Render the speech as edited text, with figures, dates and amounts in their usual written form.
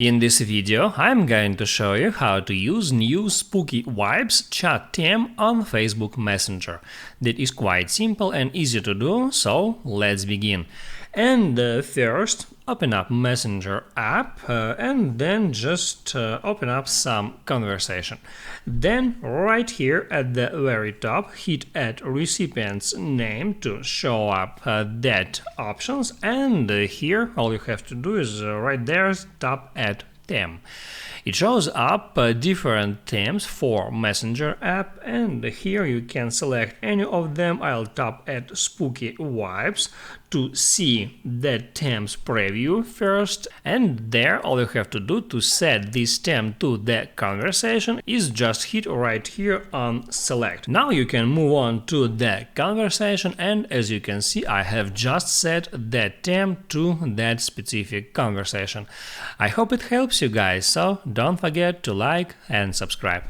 In this video, I'm going to show you how to use new Spooky Vibes chat theme on Facebook Messenger. That is quite simple and easy to do, so let's begin. And first, open up Messenger app and then just open up some conversation. Then right here at the very top, hit add recipient's name to show up that options, and here all you have to do is right there tap add theme. It shows up different themes for Messenger app, and here you can select any of them. I'll tap add Spooky Vibes to see that theme's preview first, and there all you have to do to set this theme to the conversation is just hit right here on select. Now you can move on to the conversation, and as you can see, I have just set that theme to that specific conversation. I hope it helps you guys, so don't forget to like and subscribe.